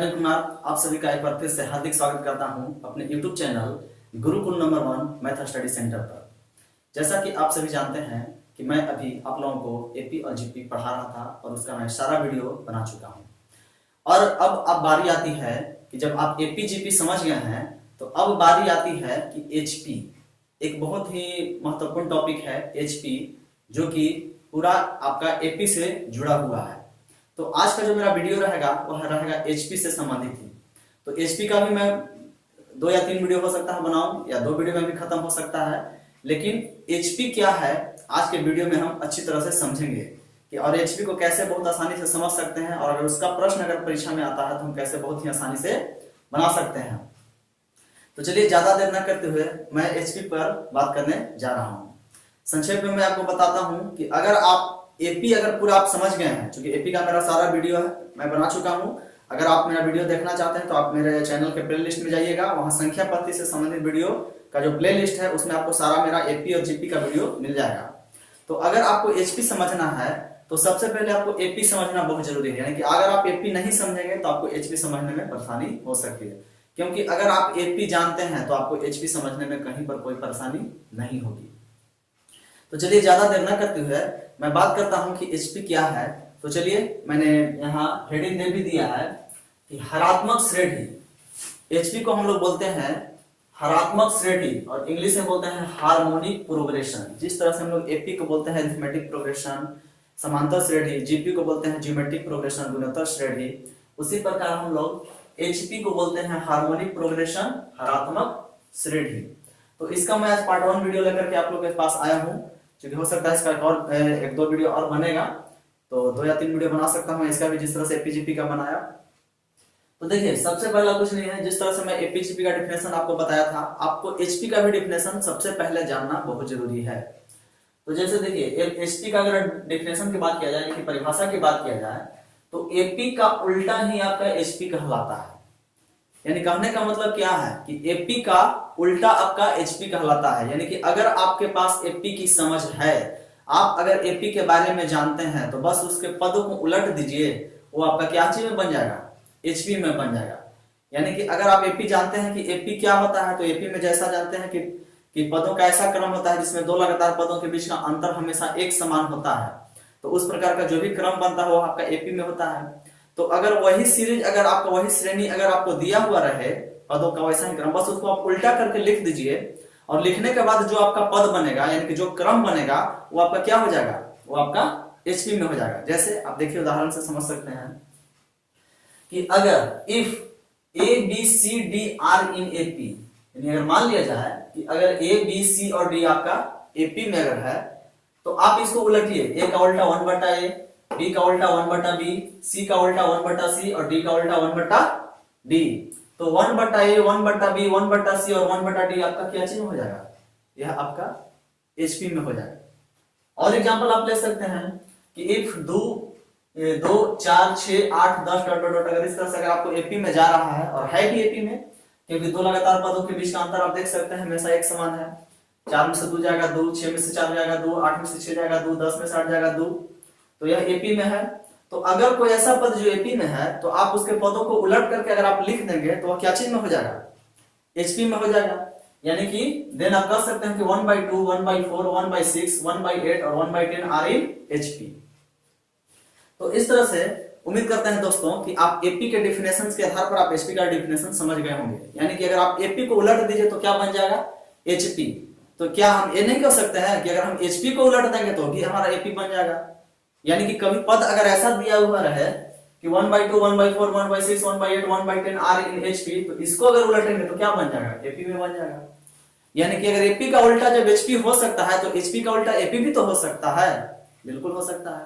अनिल कुमार आप सभी का एक बार फिर से हार्दिक स्वागत करता हूं अपने YouTube channel Gurukul number 1 math study centre पर। जैसा कि आप सभी जानते हैं कि मैं अभी आप लोगों को एपी और जीपी पढ़ा रहा था और उसका मैं सारा वीडियो बना चुका हूं। और अब बारी आती है कि जब आप एपी जीपी समझ गए हैं तो अब बारी आती है कि एचपी, एक बहुत ही महत्वपूर्ण टॉपिक है एचपी, जो कि पूरा आपका एपी से जुड़ा हुआ है। तो आज का जो मेरा वीडियो रहेगा वह रहेगा एचपी से संबंधित ही। तो एचपी का भी मैं 2 या 3 वीडियो हो सकता है बनाऊं, या 2 वीडियो में भी खत्म हो सकता है, लेकिन एचपी क्या है आज के वीडियो में हम अच्छी तरह से समझेंगे कि और एचपी को कैसे बहुत आसानी से समझ सकते हैं, और अगर उसका प्रश्न अगर परीक्षा में आता है तो हम कैसे बहुत ही आसानी से बना सकते हैं। तो चलिए ज्यादा देर न करते हुए मैं एचपी पर बात करने जा रहा हूं। संक्षेप में मैं आपको बताता हूं कि अगर आप एपी अगर पूरा आप समझ गए हैं, क्योंकि एपी का मेरा सारा वीडियो है मैं बना चुका हूं। अगर आप मेरा वीडियो देखना चाहते हैं तो आप मेरे चैनल के प्लेलिस्ट में जाइएगा, वहां संख्या पत्ती से संबंधित वीडियो का जो प्लेलिस्ट है उसमें आपको सारा मेरा एपी और जीपी का वीडियो मिल जाएगा। तो अगर आपको एचपी समझना है तो सबसे पहले आपको एपी समझना बहुत जरूरी है, यानी कि अगर आप एपी नहीं समझेंगे तो आपको एचपी समझने में परेशानी हो सकती है, क्योंकि अगर आप एपी जानते हैं तो आपको एचपी समझने में कहीं पर कोई परेशानी नहीं होगी। तो चलिए ज्यादा देर न करते हुए मैं बात करता हूं कि एचपी क्या है। तो चलिए मैंने यहाँ हेडिंग दे भी दिया है कि हरात्मक श्रेणी। एचपी को हम लोग बोलते हैं हरात्मक श्रेणी और इंग्लिश में बोलते हैं हार्मोनिक प्रोग्रेशन। जिस तरह से हम लोग एपी को बोलते हैं अरिथमेटिक प्रोग्रेशन, समांतर श्रेणी, जीपी को बोलते हैं ज्योमेट्रिक प्रोग्रेशन, गुणोत्तर श्रेणी, उसी प्रकार हम लोग एचपी को बोलते हैं हार्मोनिक प्रोग्रेशन, हरात्मक श्रेणी। तो इसका मैं आज पार्ट 1 वीडियो लेकर के आप लोगों के पास आया हूं, क्योंकि हो सकता है इसका एक 2 वीडियो और बनेगा, तो 2 या 3 वीडियो बना सकता हूं इसका भी, जिस तरह से एपीजीपी का बनाया। तो देखिए सबसे पहला कुछ नहीं है, जिस तरह से मैं एपीजीपी का डिफिनेशन आपको बताया था, आपको एचपी का भी डिफिनेशन सबसे पहले जानना बहुत जरूरी है। तो जैसे देखिए एचपी का अगर डिफिनेशन की बात किया जाए, कि परिभाषा की बात किया जाए, तो एपी का उल्टा ही आपका एचपी कहलाता है। यानी कहने का मतलब क्या है कि एपी का उल्टा आपका एचपी कहलाता है। यानी कि अगर आपके पास एपी की समझ है, आप अगर एपी के बारे में जानते हैं, तो बस उसके पदों को उलट दीजिए, वो आपका क्या चीज में बन जाएगा, एचपी में बन जाएगा। यानी कि अगर आप एपी जानते हैं कि एपी क्या होता है, तो एपी में जैसा जानते हैं कि पदों का ऐसा क्रम होता है जिसमें 2 लगातार पदों के बीच का अंतर हमेशा एक समान होता है, तो उस प्रकार का जो भी क्रम बनता है वो आपका एपी में होता है। तो अगर वही सीरीज, अगर आपको वही श्रेणी अगर आपको दिया हुआ रहे पदों का वैसा ही क्रम, बस उसको आप उल्टा करके लिख दीजिए, और लिखने के बाद जो आपका पद बनेगा, यानी कि जो क्रम बनेगा, वो आपका क्या हो जाएगा, वो आपका एचपी में हो जाएगा। जैसे आप देखिए उदाहरण से समझ सकते हैं कि अगर if A B C D are in AP, यानी अगर मान लिया जाए कि अगर ए बी सी और डी आपका एपी में अगर है, तो आप इसको उलटिए, ए का उल्टा 1/a, बी का उल्टा 1/b, सी का उल्टा 1/c और डी का उल्टा 1/d। तो 1/a, 1/b, 1/c और 1/d आपका क्या चीज हो जाएगा, यह आपका एचपी में हो जाएगा। और एग्जांपल आप ले सकते हैं कि इफ 2 4 6 8 10 डॉट डॉट, अगर इस तरह से अगर आपको एपी में जा रहा है, और है भी एपी में, क्योंकि 2 लगातार पदों के बीच का अंतर आप देख सकते हैं हमेशा एक समान है। 4 में से 2 जाएगा 2, 6 में से 4 जाएगा 2, 8 में से 6 जाएगा 2, 10 में से 8 जाएगा 2, तो यह एपी में है। तो अगर कोई ऐसा पद जो एपी में है, तो आप उसके पदों को उलट करके अगर आप लिख देंगे तो वह क्या चीज में हो जाएगा, एचपी में हो जाएगा। यानी कि देन आप कह सकते हैं कि 1/2, 1/4, 1/6, 1/8 और 1/10 आर इन एचपी। तो इस तरह से उम्मीद करते हैं दोस्तों कि आप एपी के डिफिनेशन के आधार पर आप एचपी का डिफिनेशन समझ गए होंगे। यानी कि अगर आप एपी को उलट दीजिए तो क्या बन जाएगा, एचपी। तो क्या हम ये नहीं कह सकते हैं कि अगर हम एचपी को उलट देंगे तो भी हमारा एपी बन जाएगा। यानी कि कभी पद अगर ऐसा दिया हुआ रहे कि 1/2, 1/4, 1/6, 1/8, 1/10 आर इन एचपी, तो इसको अगर उलटेंगे तो क्या बन जाएगा, एपी में बन जाएगा। यानी कि अगर एपी का उल्टा जब एचपी हो सकता है, तो एचपी का उल्टा एपी भी तो हो सकता है, बिल्कुल हो सकता है।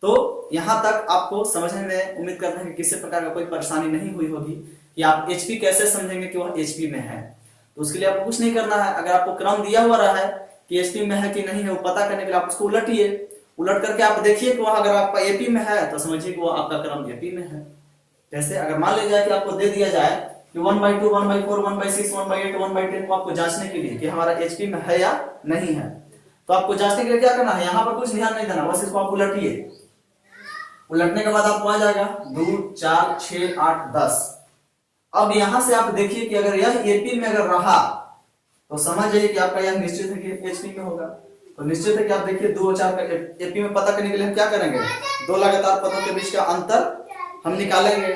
तो यहां तक आपको समझने में उम्मीद करते हैं कि किसी प्रकार का कोई परेशानी नहीं हुई होगी कि आप एचपी कैसे समझेंगे कि वह एचपी में है। तो उसके लिए आपको कुछ नहीं करना है, अगर आपको क्रम दिया हुआ रहा है कि एचपी में है कि नहीं है, वो पता करने के लिए आप उसको उलटिए, उलट करके आप देखिए कि वह अगर आपका एपी में है तो समझिए कि वो आपका क्रम एपी में है। जैसे अगर मान लिया जाए कि आपको दे दिया जाए कि 1/2, 1/4, 1/6, 1/8, 1/10 को आपको जांचने के लिए कि हमारा एचपी में है या नहीं है, तो आपको जांचने के लिए क्या करना है, यहाँ पर कुछ ध्यान नहीं देना, बस इसको आप उलटिए। उलटने के बाद आपको आ जाएगा 2 4 6 8 10। अब यहां से आप देखिए कि अगर यह एपी में अगर रहा तो समझ जाइए कि आपका यह निश्चित है कि एचपी में होगा। तो निश्चित है कि आप देखिए 2 और 4 का एपी में पता करने के लिए हम क्या करेंगे, दो लगातार पदों के बीच का अंतर हम निकालेंगे।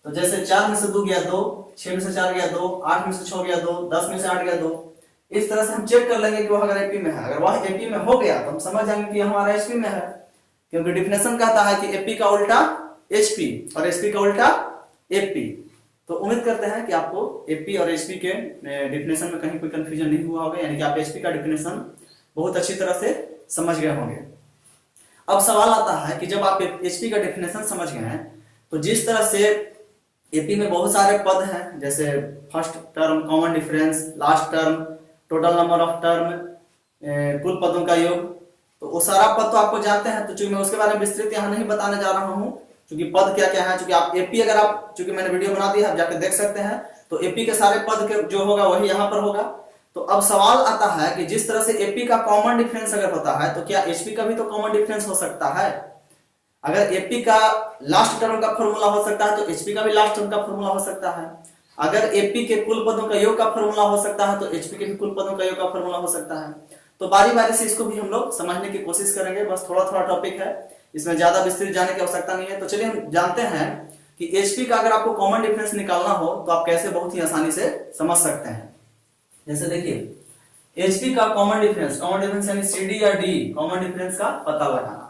तो जैसे 4 में से 2 गया 2, 6 में से 4 गया 2, 8 में से 6 गया 2, 10 में से 8 गया 2। इस तरह से हम चेक कर लेंगे कि वह अगर एपी में है। अगर वह एपी में हो गया तो हम समझ जाएंगे कि हमारा एचपी में है, क्योंकि डिफिनेशन कहता है कि एपी का उल्टा एचपी और एचपी का उल्टा एपी। तो उम्मीद करते हैं कि आपको एपी और एचपी के डिफिनेशन में कहीं कोई कंफ्यूजन नहीं हुआ होगा, यानी कि आप एचपी का डिफिनेशन बहुत अच्छी तरह से समझ गए होंगे। अब सवाल आता है कि जब आप एचपी का डिफिनेशन समझ गए हैं तो जिस तरह से एपी में बहुत सारे पद हैं, जैसे first term, common difference, last term, total number of term, कुल पदों का योग, तो वो सारा पद तो आपको जानते हैं। तो चूंकि मैं उसके बारे में विस्तृत यहाँ नहीं बताने जा रहा हूँ, क्योंकि पद क्या क्या है, चूंकि आप एपी अगर आप, चूंकि मैंने वीडियो बना दी है, आप जाकर देख सकते हैं, तो एपी के सारे पद के जो होगा वही यहाँ पर होगा। तो अब सवाल आता है कि जिस तरह से एपी का कॉमन डिफरेंस अगर होता है तो क्या एचपी का भी तो कॉमन डिफरेंस हो सकता है। अगर एपी का लास्ट टर्म का फॉर्मूला हो सकता है तो एचपी का भी लास्ट टर्म का फॉर्मूला हो सकता है। अगर एपी के कुल पदों का योग का फॉर्मूला हो सकता है तो एचपी के भी कुल पदों का योग का फॉर्मूला हो सकता है। तो बारी बारी से इसको भी हम लोग समझने की कोशिश करेंगे, बस थोड़ा थोड़ा टॉपिक है, इसमें ज्यादा विस्तृत जाने की आवश्यकता नहीं है। तो चलिए हम जानते हैं कि एचपी का अगर आपको कॉमन डिफरेंस निकालना हो तो आप कैसे बहुत ही आसानी से समझ सकते हैं। जैसे देखिए एचपी का कॉमन डिफरेंस यानी सीडी या डी कॉमन डिफरेंस का पता लगाना।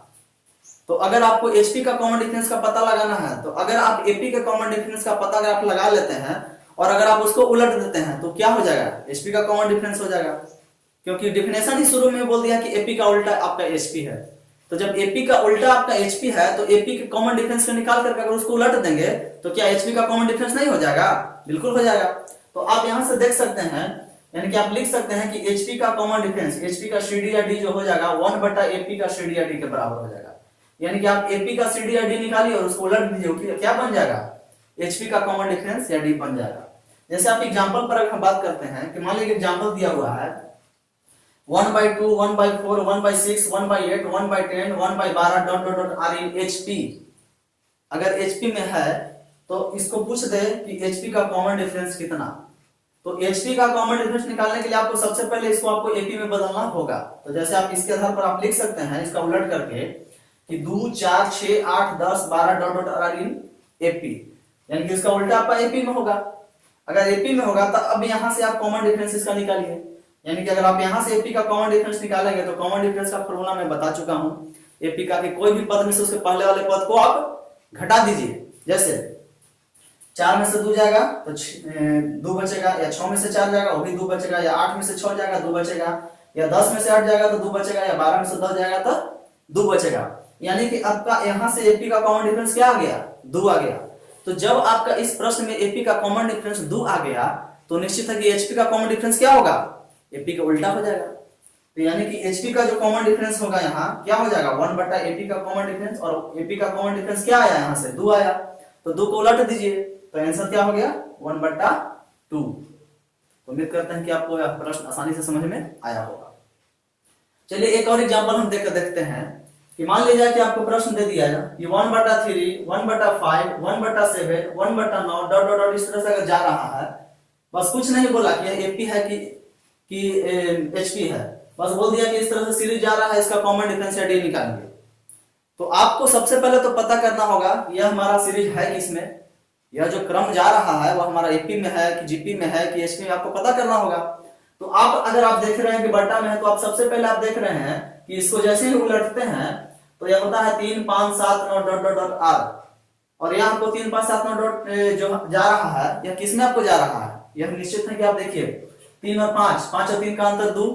तो अगर आपको एचपी का कॉमन डिफरेंस का पता लगाना है तो अगर आप एपी के कॉमन डिफरेंस का पता अगर आप लगा लेते हैं और अगर आप उसको उलट देते हैं तो क्या हो जाएगा, एचपी का कॉमन डिफरेंस हो जाएगा, क्योंकि डिफिनेशन ही शुरू में बोल दिया कि एपी का उल्टा आपका एचपी है। तो जब एपी का उल्टा आपका एचपी है तो एपी के कॉमन डिफरेंस को निकाल करके अगर उसको उलट देंगे तो क्या एचपी का कॉमन डिफरेंस नहीं हो जाएगा, बिल्कुल हो जाएगा। तो आप यहां से देख सकते हैं, यानी कि आप लिख सकते हैं कि एचपी का कॉमन डिफरेंस, एचपी का सीडी या डी जो हो जाएगा 1/एपी का सीडी या डी के बराबर हो जाएगा। यानी कि आप एपी का सीडी या डी निकालिए और उसको उलट दीजिए, क्या बन जाएगा, एचपी का कॉमन डिफरेंस या डी बन जाएगा। जैसे आप एग्जांपल पर अगर हम बात करते हैं कि मान लीजिए एग्जांपल दिया हुआ है 1/2, 1/4, 1/6, 1/8, 1/10, 1/12 dot dot dot are in HP. अगर एचपी में है तो इसको पूछ दे कि एचपी का कॉमन डिफरेंस कितना। तो एचपी का कॉमन डिफरेंस निकालने के लिए आपको सबसे पहले इसको आपको एपी में बदलना होगा। तो जैसे आप इसके आधार पर आप लिख सकते हैं इसका उलट करके कि 2 4 6 8 10 12 dot dot are in AP, यानी कि इसका उल्टा आपका एपी में होगा। अगर एपी में होगा तो अब यहां से आप कॉमन डिफरेंस इसका निकालिए, यानी कि अगर आप यहां से एपी का कॉमन डिफरेंस निकालेंगे तो कॉमन डिफरेंस का फॉर्मूला मैं बता चुका हूं, एपी का कि कोई भी पद में से उसके पहले वाले पद को आप घटा दीजिए। जैसे 4 में से 2 जाएगा तो 2 बचेगा, या 6 में से 4 जाएगा वो भी 2 बचेगा, या 8 में से 6 जाएगा 2 बचेगा, या 10 में से 8 जाएगा तो 2 बचेगा, या 12 में से 10 जाएगा तो 2 बचेगा। यानी कि आपका यहां से एपी का कॉमन डिफरेंस क्या आ गया, 2 आ गया। तो जब आपका इस प्रश्न में एपी का कॉमन डिफरेंस 2 आ गया तो निश्चित है कि एचपी का कॉमन डिफरेंस क्या होगा, एपी का उल्टा हो जाएगा। तो यानी कि एचपी का जो कॉमन डिफरेंस होगा यहाँ क्या हो जाएगा, 1/एपी का कॉमन डिफरेंस, और एपी का कॉमन डिफरेंस क्या आया यहाँ से 2 आया, तो 2 को उलट दीजिए तो आंसर क्या हो गया 1/2। तो उम्मीद करते हैं कि आपको यह प्रश्न आसानी से समझ में आया होगा। चलिए एक और एग्जांपल हम देखते हैं कि मान लीजिए कि आपको प्रश्न दे दिया है ये 1/3, 1/5, 1/7, 1/9 डॉट डॉट डॉट इस तरह से अगर जा रहा है, बस कुछ नहीं बोला कि एपी है कि एचपी है, बस बोल दिया कि इस तरह से सीरीज जा रहा है, इसका कॉमन डिफरेंस या डी निकालेंगे। तो आपको सबसे पहले तो पता करना होगा यह हमारा सीरीज है किसमें, यह जो क्रम जा रहा है वह हमारा एपी में है कि जीपी में है कि एचपी में, आपको पता करना होगा। तो आप अगर आप देख रहे हैं कि बट्टा में है तो आप सबसे पहले आप देख रहे हैं कि इसको जैसे ही उलटते हैं तो यह होता है 3 5 7 9 डॉट डॉट डॉट आर, और यह आपको 3 5 7 9 डॉट जो जा रहा है यह किसमें आपको जा रहा है, यह निश्चित है कि आप देखिए 3 और 5, 5 और 3 का अंतर 2,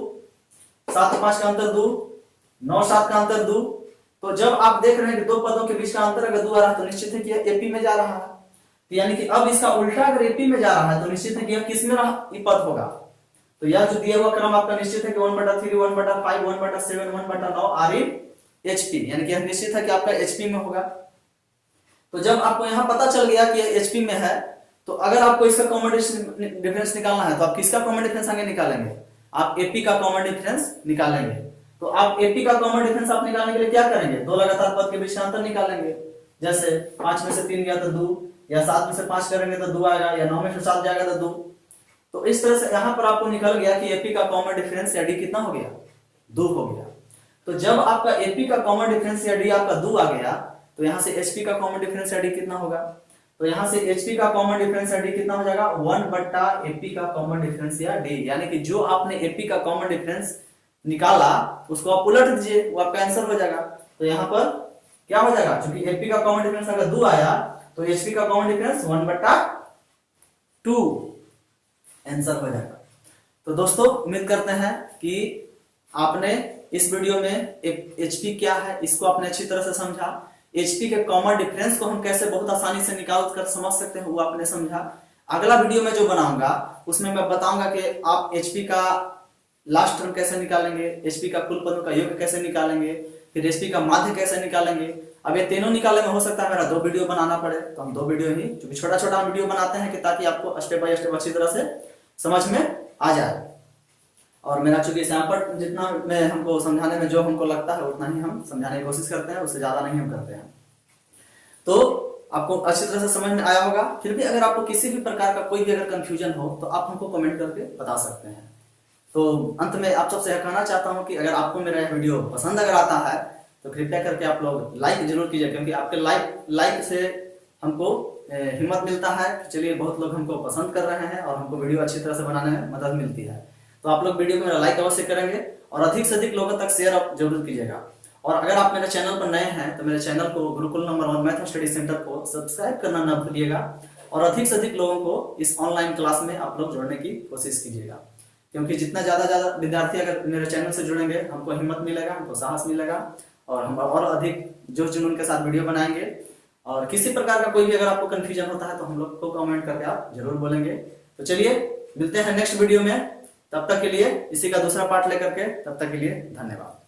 7 और 5 का अंतर 2, 9 7 का अंतर 2। तो जब आप देख रहे हैं कि दो पदों के बीच का अंतर अगर 2 आ रहा है तो निश्चित है कि यह एपी में जा रहा है। तो यानी कि अब इसका उल्टा अगर एपी में जा रहा है तो निश्चित है कि यह किसमें पद होगा। तो यह जो दिया हुआ क्रम आपका निश्चित है कि 1/3, 1/5, 1/7, 1/9 आर इन एचपी, यानी कि यह निश्चित है कि आपका एचपी में होगा। तो जब आपको यहां पता चल गया कि यह एचपी में है तो अगर आपको इसका कॉमन डिफरेंस निकालना है तो आप किसका कॉमन डिफरेंस आगे निकालेंगे, आप एपी का कॉमन डिफरेंस निकालेंगे। तो आप एपी का कॉमन डिफरेंस आप निकालने के लिए क्या करेंगे, दो लगातार पद के बीच का अंतर निकालेंगे। जैसे 5 में से 3 गया तो 2, या 7 में से 5 करेंगे तो 2 आएगा, या 9 में से 7 जाएगा तो 2। तो इस तरह से यहाँ पर आपको निकल गया कि एपी का कॉमन डिफरेंस या डी कितना हो गया, 2 हो गया। तो जब आपका एपी का कॉमन डिफरेंस या डी आपका 2 आ गया, तो यहाँ से एचपी का कॉमन डिफरेंस या डी कितना होगा, तो यहाँ से एचपी का कॉमन डिफरेंस या डी कितना हो जाएगा, 1/एपी का कॉमन डिफरेंस या डी। यानी कि जो आपने एपी का कॉमन डिफरेंस निकाला उसको आप उलट दीजिए, वो आपका आंसर हो जाएगा। तो यहाँ पर क्या हो जाएगा, क्योंकि एपी का कॉमन डिफरेंस अगर 2 आया तो एचपी का कॉमन डिफरेंस 1/2 आंसर हो जाएगा। तो दोस्तों उम्मीद करते हैं कि आपने इस वीडियो में एचपी क्या है इसको आपने अच्छी तरह से समझा। एचपी के कॉमन डिफरेंस को हम कैसे बहुत आसानी से निकाल कर समझ सकते हैं वो आपने समझा। अगला वीडियो में जो बनाऊंगा उसमें मैं बताऊंगा कि आप एचपी का लास्ट टर्म कैसे निकालेंगे, एचपी का कुल पदों का योग कैसे निकालेंगे, फिर एचपी का माध्य कैसे निकालेंगे। अब ये तीनों निकालने में हो सकता है मेरा 2 वीडियो बनाना पड़े, तो हम 2 वीडियो ही, क्योंकि छोटा छोटा वीडियो बनाते हैं कि ताकि आपको स्टेप बाय स्टेप अच्छी तरह से समझ में आ जाए। और मेरा चूंकि यहाँ पर जितना में हमको समझाने में जो हमको लगता है उतना ही हम समझाने की कोशिश करते हैं, उससे ज्यादा नहीं हम करते हैं। तो आपको अच्छी तरह से समझ में आया होगा। फिर भी अगर आपको किसी भी प्रकार का कोई भी अगर कंफ्यूजन हो तो आप हमको कमेंट करके बता सकते हैं। तो अंत में आप सबसे कहना चाहता हूं कि अगर आपको मेरा यह वीडियो पसंद अगर आता है तो कृपया करके आप लोग लाइक जरूर कीजिए, क्योंकि आपके लाइक से हमको हिम्मत मिलता है कि चलिए बहुत लोग हमको पसंद कर रहे हैं और हमको वीडियो अच्छी तरह से बनाने में मदद मिलती है। तो आप लोग वीडियो को मेरा लाइक अवश्य करेंगे और अधिक से अधिक लोगों तक शेयर आप जरूर कीजिएगा। और अगर आप मेरे चैनल पर नए हैं तो मेरे चैनल को Gurukul number 1 math study centre को सब्सक्राइब करना न भूलिएगा और अधिक से अधिक लोगों को इस ऑनलाइन क्लास में आप लोग जोड़ने की कोशिश कीजिएगा, क्योंकि जितना ज्यादा विद्यार्थी अगर मेरे चैनल से जुड़ेंगे हमको हिम्मत मिलेगा, हमको साहस मिलेगा और हम और अधिक जोश जुनून के साथ वीडियो बनाएंगे। और किसी प्रकार का कोई भी अगर आपको कंफ्यूजन होता है तो हम लोग को कमेंट करके आप जरूर बोलेंगे। तो चलिए मिलते हैं नेक्स्ट वीडियो में, तब तक के लिए इसी का दूसरा पार्ट लेकर के, तब तक के लिए धन्यवाद।